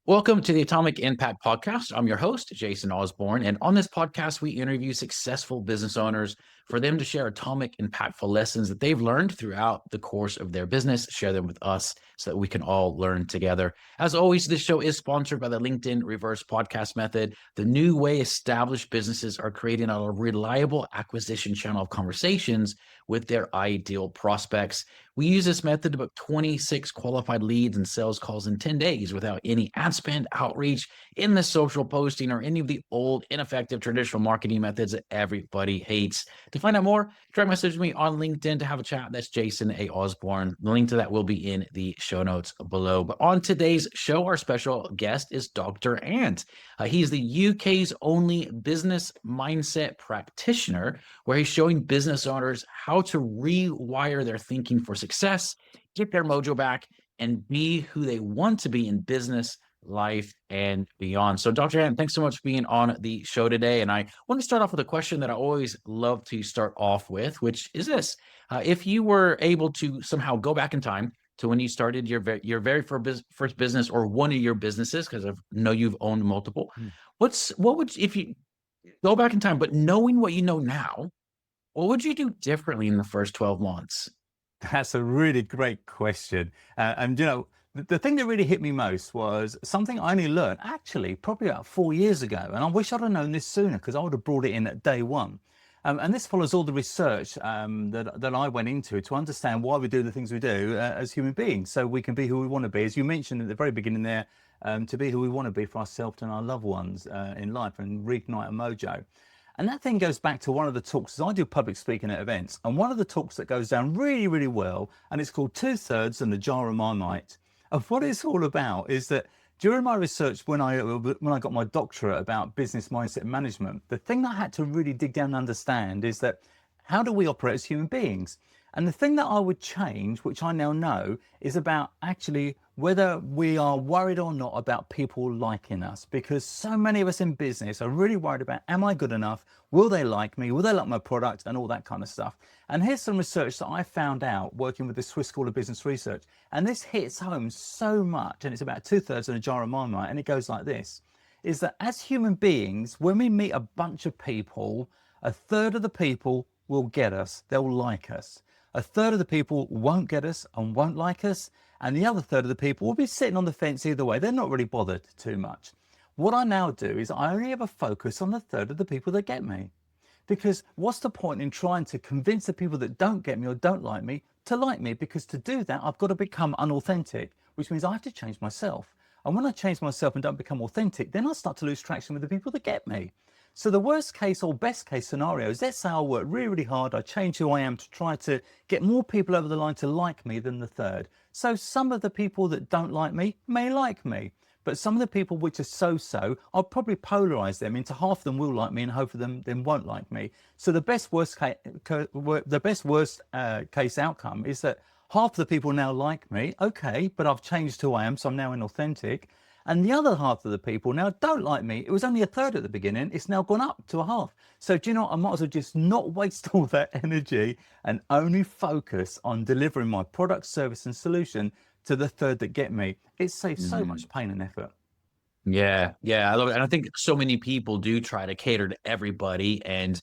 Welcome to the Atomic Impact Podcast. I'm your host, Jason Osborn. And on this podcast, we interview successful business owners for them to share atomic, impactful lessons that they've learned throughout the course of their business, share them with us so that we can all learn together. As always, this show is sponsored by the LinkedIn Reverse Podcast Method, the new way established businesses are creating a reliable acquisition channel of conversations with their ideal prospects. We use this method to book 26 qualified leads and sales calls in 10 days without any ad spend, outreach, in the social posting, or any of the old, ineffective traditional marketing methods that everybody hates. To find out more, direct message me on LinkedIn to have a chat. That's Jason A. Osborn. The link to that will be in the show notes below. But on today's show, our special guest is Dr. Ant. He's the UK's only business mindset practitioner, where he's showing business owners how to rewire their thinking for success, get their mojo back, and be who they want to be in business, life, and beyond. So, Dr. Ant, thanks so much for being on the show today. And I want to start off with a question that I always love to start off with, which is this. If you were able to somehow go back in time to when you started your very first business, or one of your businesses, because I know you've owned multiple, what would, if you go back in time, but knowing what you know now, what would you do differently in the first 12 months? That's a really great question. The thing that really hit me most was something I only learned actually probably about 4 years ago. And I wish I'd have known this sooner, because I would have brought it in at day one. And this follows all the research that I went into to understand why we do the things we do as human beings, so we can be who we want to be. As you mentioned at the very beginning there, to be who we want to be for ourselves and our loved ones in life, and reignite a mojo. And that thing goes back to one of the talks, I do public speaking at events, and one of the talks that goes down really, really well, and it's called 2/3 and the Jar of Marmite. And what it's all about is that during my research, when I got my doctorate about business mindset management, the thing that I had to really dig down and understand is that how do we operate as human beings? And the thing that I would change, which I now know, is about actually whether we are worried or not about people liking us, because so many of us in business are really worried about, am I good enough? Will they like me? Will they like my product? And all that kind of stuff. And here's some research that I found out working with the Swiss School of Business Research. And this hits home so much, and it's about 2/3 in a jar of marmite. And it goes like this, is that as human beings, when we meet a bunch of people, a third of the people will get us, they'll like us. A third of the people won't get us and won't like us, and the other third of the people will be sitting on the fence either way. They're not really bothered too much. What I now do is I only ever focus on the third of the people that get me. Because what's the point in trying to convince the people that don't get me or don't like me to like me? Because to do that, I've got to become unauthentic, which means I have to change myself. And when I change myself and don't become authentic, then I start to lose traction with the people that get me. So the worst case or best case scenario is, let's say I work really, really hard. I change who I am to try to get more people over the line to like me than the third. So some of the people that don't like me may like me, but some of the people which are so-so, I'll probably polarize them into half of them will like me and half of them then won't like me. So the best worst case outcome is that half the people now like me, okay, but I've changed who I am, so I'm now inauthentic. And the other half of the people now don't like me. It was only a third at the beginning. It's now gone up to a half. So do you know what? I might as well just not waste all that energy and only focus on delivering my product, service, and solution to the third that get me. It saves so much pain and effort. Yeah, I love it. And I think so many people do try to cater to everybody and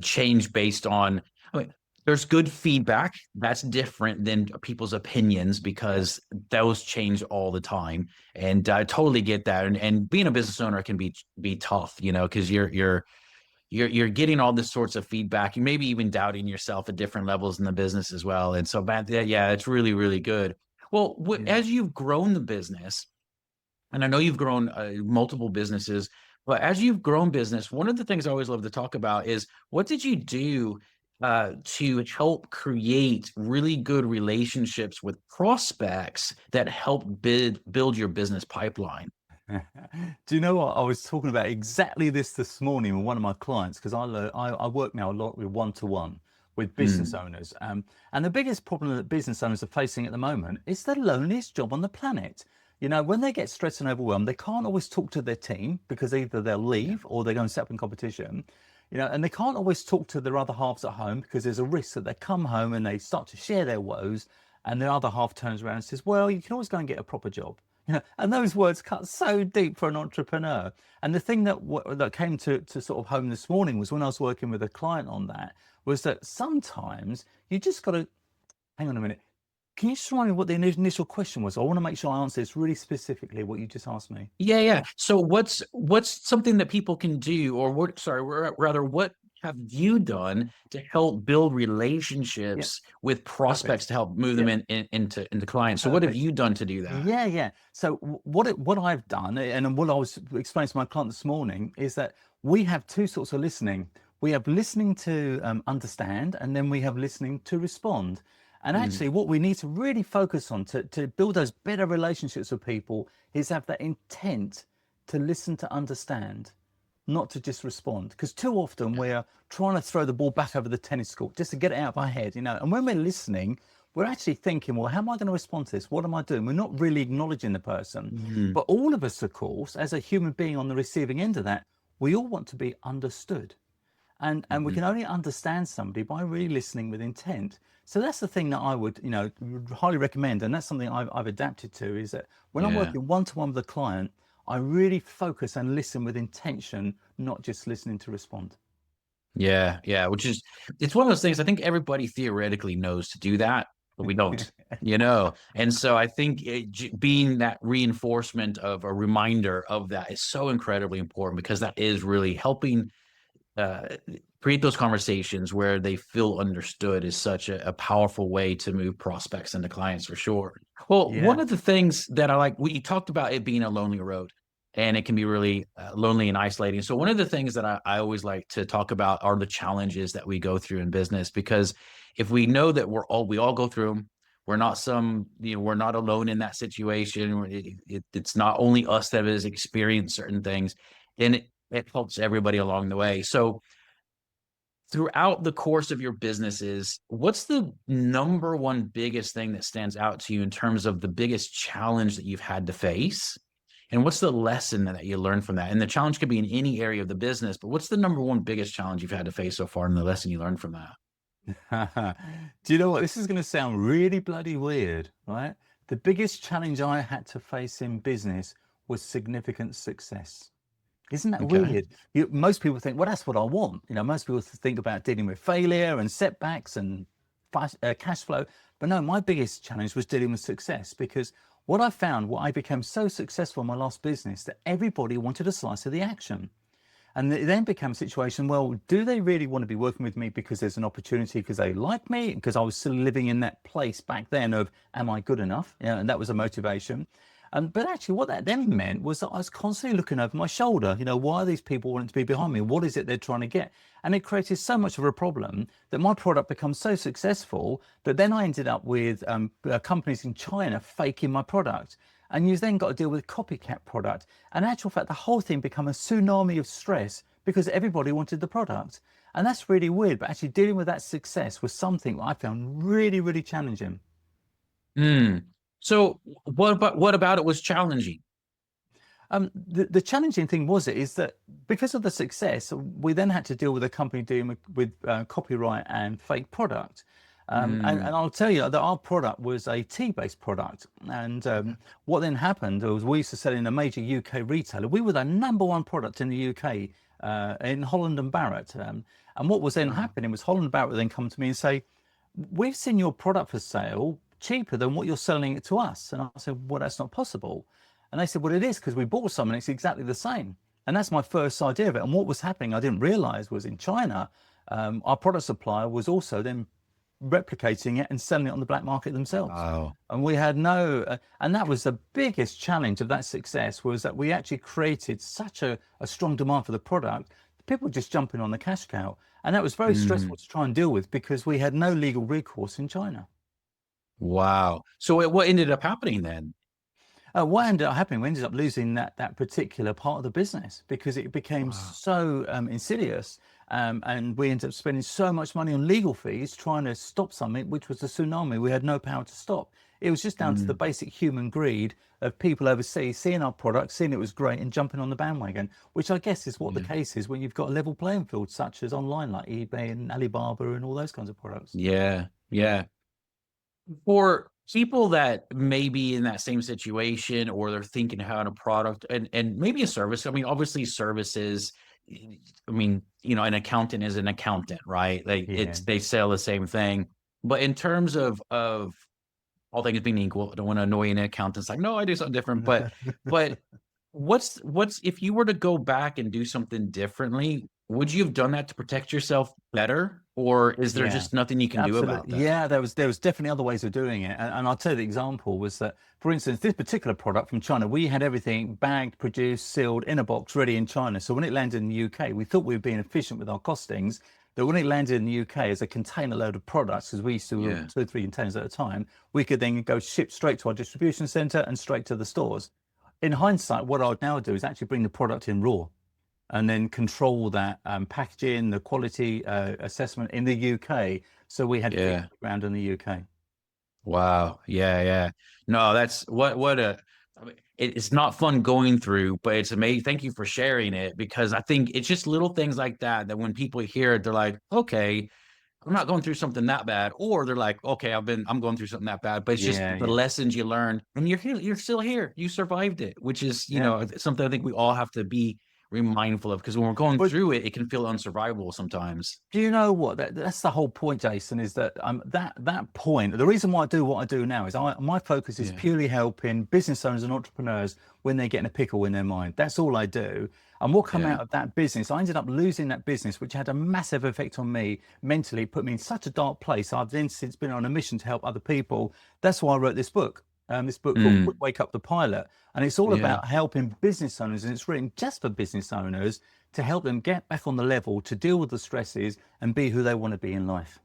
change based on, I mean, there's good feedback. That's different than people's opinions, because those change all the time. And I totally get that. And being a business owner can be tough, because you're getting all this sorts of feedback. You maybe even doubting yourself at different levels in the business as well. And so, yeah, it's really, really good. Well, Yeah. as you've grown the business, and I know you've grown multiple businesses, but as you've grown business, one of the things I always love to talk about is, what did you do to help create really good relationships with prospects that help build your business pipeline? Do you know what? I was talking about exactly this morning with one of my clients, because I work now a lot with one-to-one with business Mm, owners. And the biggest problem that business owners are facing at the moment is the loneliest job on the planet. You know, when they get stressed and overwhelmed, they can't always talk to their team, because either they'll yeah. leave or they're going to set up in competition. You know, and they can't always talk to their other halves at home, because there's a risk that they come home and they start to share their woes, and their other half turns around and says, well, you can always go and get a proper job. And those words cut so deep for an entrepreneur. And the thing that came to sort of home this morning was when I was working with a client on that, was that sometimes you just got to hang on a minute. Can you just remind me what the initial question was? I want to make sure I answer this really specifically, what you just asked me. Yeah, yeah. So what's something that people can do, or what? Sorry, rather, what have you done to help build Yeah, relationships with perfect. prospects to help move them Yeah, into clients? So what have perfect. you done to do that? Yeah, yeah. So what I've done, and what I was explaining to my client this morning, is that we have two sorts of listening. We have listening to understand, and then we have listening to respond. And Mm, actually, what we need to really focus on to build those better relationships with people is have that intent to listen to understand, not to just respond. Because too often yeah, we're trying to throw the ball back over the tennis court just to get it out of our head, you know. And when we're listening, we're actually thinking, well, how am I going to respond to this? What am I doing? We're not really acknowledging the person. mm, But all of us, of course, as a human being on the receiving end of that, we all want to be understood. And we mhm. can only understand somebody by really listening with intent. So that's the thing that I would, would highly recommend. And that's something I've adapted to, is that when I'm Yeah. working one-to-one with a client, I really focus and listen with intention, not just listening to respond. Yeah, yeah, which is it's one of those things I think everybody theoretically knows to do that, but we don't, you know. And so I think being that reinforcement of a reminder of that is so incredibly important because that is really helping uh, create those conversations where they feel understood is such a powerful way to move prospects into clients for sure. Well, one Yeah. of the things that I like, we talked about it being a lonely road and it can be really lonely and isolating. So one of the things that I always like to talk about are the challenges that we go through in business, because if we know that we all go through them, we're not we're not alone in that situation. It's not only us that has experienced certain things, then it helps everybody along the way. So throughout the course of your businesses, what's the number one biggest thing that stands out to you in terms of the biggest challenge that you've had to face? And what's the lesson that you learned from that? And the challenge could be in any area of the business, but what's the number one biggest challenge you've had to face so far and the lesson you learned from that? Do you know what? This is going to sound really bloody weird, right? The biggest challenge I had to face in business was significant success. Isn't that Okay. weird? Most people think, well, that's what I want. You know, most people think about dealing with failure and setbacks and cash flow. But no, my biggest challenge was dealing with success, because what I became so successful in my last business, that everybody wanted a slice of the action. And it then became a situation, well, do they really want to be working with me because there's an opportunity, because they like me, because I was still living in that place back then of, am I good enough? Yeah, and that was a motivation. But actually what that then meant was that I was constantly looking over my shoulder. You know, why are these people wanting to be behind me? What is it they're trying to get? And it created so much of a problem that my product becomes so successful that then I ended up with companies in China faking my product. And you then got to deal with copycat product. And in actual fact, the whole thing became a tsunami of stress because everybody wanted the product. And that's really weird. But actually dealing with that success was something I found really, really challenging. Mm. So what about it was challenging? The challenging thing is that because of the success, we then had to deal with a company dealing with copyright and fake product. And Mm. I'll tell you that our product was a tea-based product. And what then happened was we used to sell in a major UK retailer. We were the number one product in the UK in Holland and Barrett. And what was then Wow. happening was Holland and Barrett would then come to me and say, we've seen your product for sale cheaper than what you're selling it to us. And I said, well, that's not possible. And they said, well, it is, because we bought some and it's exactly the same. And that's my first idea of it. And what was happening, I didn't realize, was in China, our product supplier was also then replicating it and selling it on the black market themselves. Wow. And we had and that was the biggest challenge of that success, was that we actually created such a strong demand for the product. People just jumping on the cash cow. And that was very stressful Mm. to try and deal with, because we had no legal recourse in China. Wow. So what ended up happening then? What ended up happening, we ended up losing that particular part of the business, because it became Wow. so insidious. And we ended up spending so much money on legal fees trying to stop something which was a tsunami we had no power to stop. It was just down to the Mm. basic human greed of people overseas seeing our product, seeing it was great, and jumping on the bandwagon, which I guess is what the Yeah. case is when you've got a level playing field, such as online, like eBay and Alibaba and all those kinds of products. Yeah. Yeah. For people that may be in that same situation, or they're thinking about a product and maybe a service. I mean, obviously services, I mean, an accountant is an accountant, right? Like Yeah. it's, they sell the same thing. But in terms of all things being equal, I don't want to annoy an accountant. It's like, no, I do something different. But what's if you were to go back and do something differently, would you have done that to protect yourself better? Or is there Yeah, just nothing you can do about absolutely. that? Yeah, there was definitely other ways of doing it. And I'll tell you the example was that, for instance, this particular product from China, we had everything bagged, produced, sealed in a box, ready in China. So when it landed in the UK, we thought we were being efficient with our costings. That when it landed in the UK as a container load of products, because we used to Yeah. 2 or 3 containers at a time, we could then go ship straight to our distribution center and straight to the stores. In hindsight, what I would now do is actually bring the product in raw and then control that packaging, the quality assessment in the UK. So we had feet Yeah. on the ground in the UK. Wow. Yeah, yeah. No, that's what a I mean, it's not fun going through, but it's amazing. Thank you for sharing it, because I think it's just little things like that that when people hear it, they're like, okay, I'm not going through something that bad. Or they're like, okay, I'm going through something that bad. But it's just Yeah, the yeah, lessons you learn, and you're here, you're still here. You survived it, which is, yeah. something I think we all have to be mindful of, because when we're going But through it, it can feel unsurvivable sometimes. do you know what? That's the whole point, Jason. Is that that point? The reason why I do what I do now is my focus is Yeah. purely helping business owners and entrepreneurs when they get in a pickle in their mind. That's all I do. And what come Yeah. out of that business? I ended up losing that business, which had a massive effect on me mentally, put me in such a dark place. I've then since been on a mission to help other people. That's why I wrote this book. This book called Quick Mm, Wake Up the Pilot, and it's all yeah. about helping business owners, and it's written just for business owners to help them get back on the level to deal with the stresses and be who they want to be in life.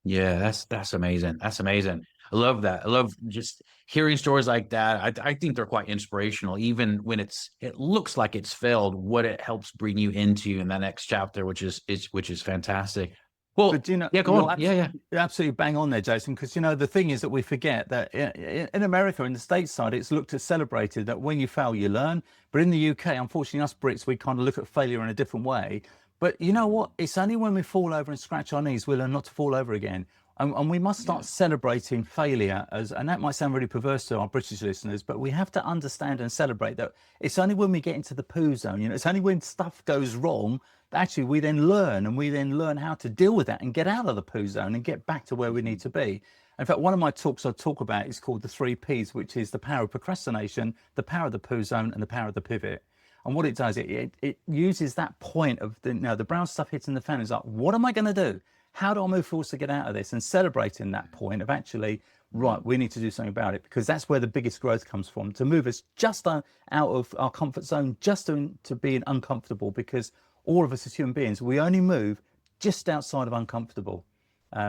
Yeah, that's amazing. That's amazing. I love that. I love just hearing stories like that. I think they're quite inspirational, even when it looks like it's failed, what it helps bring you into in that next chapter, which is fantastic. But Well, you know, yeah, go on. Yeah, yeah. you're absolutely bang on there, Jason. Because you know the thing is that we forget that in America, in the States side, it's looked at celebrated that when you fail, you learn. But in the UK, unfortunately, us Brits, we kind of look at failure in a different way. But you know what? It's only when we fall over and scratch our knees we learn not to fall over again. And we must Yeah. start celebrating failure as, and that might sound really perverse to our British listeners, but we have to understand and celebrate that it's only when we get into the poo zone, it's only when stuff goes wrong that actually we then learn, and we then learn how to deal with that and get out of the poo zone and get back to where we need to be. In fact, one of my talks I talk about is called the 3 Ps, which is the power of procrastination, the power of the poo zone, and the power of the pivot. And what it does, it uses that point of the brown stuff hitting the fan. Is like, what am I going to do? How do I move forward to get out of this? And celebrating that point of actually, right, we need to do something about it, because that's where the biggest growth comes from, to move us just out of our comfort zone, just to being uncomfortable, because all of us as human beings, we only move just outside of uncomfortable.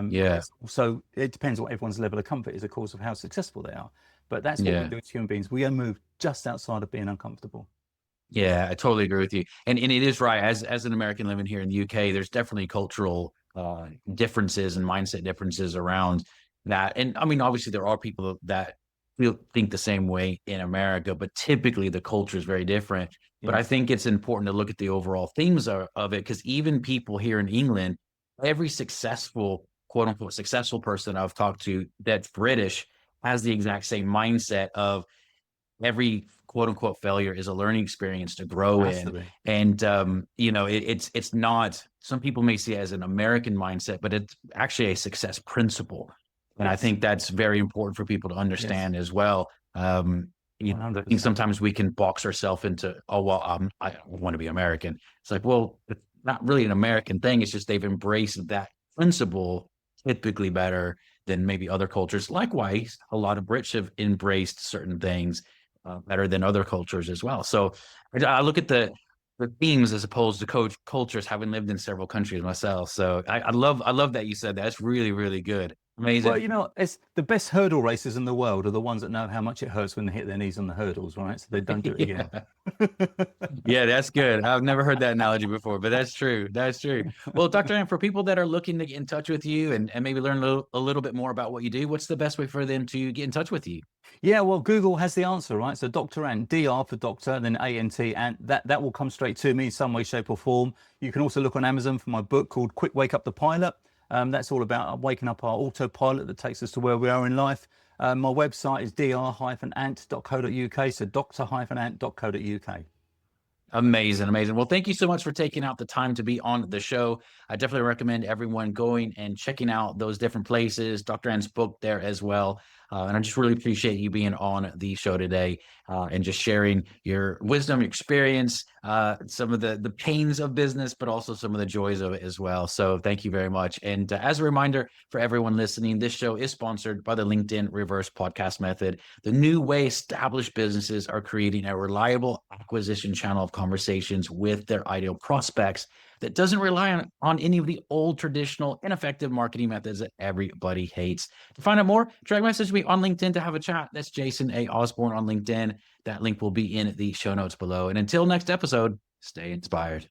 Yeah. So it depends what everyone's level of comfort is, of course, of how successful they are. But that's what we Yeah. do as human beings. We only move just outside of being uncomfortable. Yeah, I totally agree with you. And it is right. As an American living here in the UK, there's definitely cultural differences and mindset differences around that. And I mean, obviously there are people that think the same way in America, but typically the culture is very different. But I Yes. think it's important to look at the overall themes of it, because even people here in England, every successful, quote unquote, successful person I've talked to that's British has the exact same mindset of every quote unquote failure is a learning experience to grow Has to in. be. And it's not, some people may see it as an American mindset, but it's actually a success principle. And I Yes. think that's very important for people to Yes. understand as well. I think 100%. sometimes we can box ourselves into, oh well, I want to be American. It's like, well, it's not really an American thing. It's just they've embraced that principle typically better than maybe other cultures. Likewise, a lot of Brits have embraced certain things better than other cultures as well. So I look at the themes as opposed to cultures, having lived in several countries myself. So I love that you said that. It's really, really good. Well, Amazing. it's the best hurdle racers in the world are the ones that know how much it hurts when they hit their knees on the hurdles, right? So they don't do it again. Yeah. Yeah, that's good. I've never heard that analogy before, but that's true. That's true. Well, Dr. Ann, for people that are looking to get in touch with you and maybe learn a little bit more about what you do, what's the best way for them to get in touch with you? Yeah, well, Google has the answer, right? So Dr. Ant, DR for doctor, and then ANT, and that will come straight to me in some way, shape, or form. You can also look on Amazon for my book called Quick Wake Up the Pilot. That's all about waking up our autopilot that takes us to where we are in life. My website is dr-ant.co.uk, so dr-ant.co.uk. Amazing, amazing. Well, thank you so much for taking out the time to be on the show. I definitely recommend everyone going and checking out those different places, Dr. Ann's book there as well. And I just really appreciate you being on the show today and just sharing your wisdom, your experience, some of the pains of business, but also some of the joys of it as well. So thank you very much. And as a reminder for everyone listening, this show is sponsored by the LinkedIn Reverse Podcast Method, the new way established businesses are creating a reliable acquisition channel of conversations with their ideal prospects that doesn't rely on any of the old traditional ineffective marketing methods that everybody hates. To find out more, direct message me on LinkedIn to have a chat. That's Jason A. Osborn on LinkedIn. That link will be in the show notes below. And until next episode, stay inspired.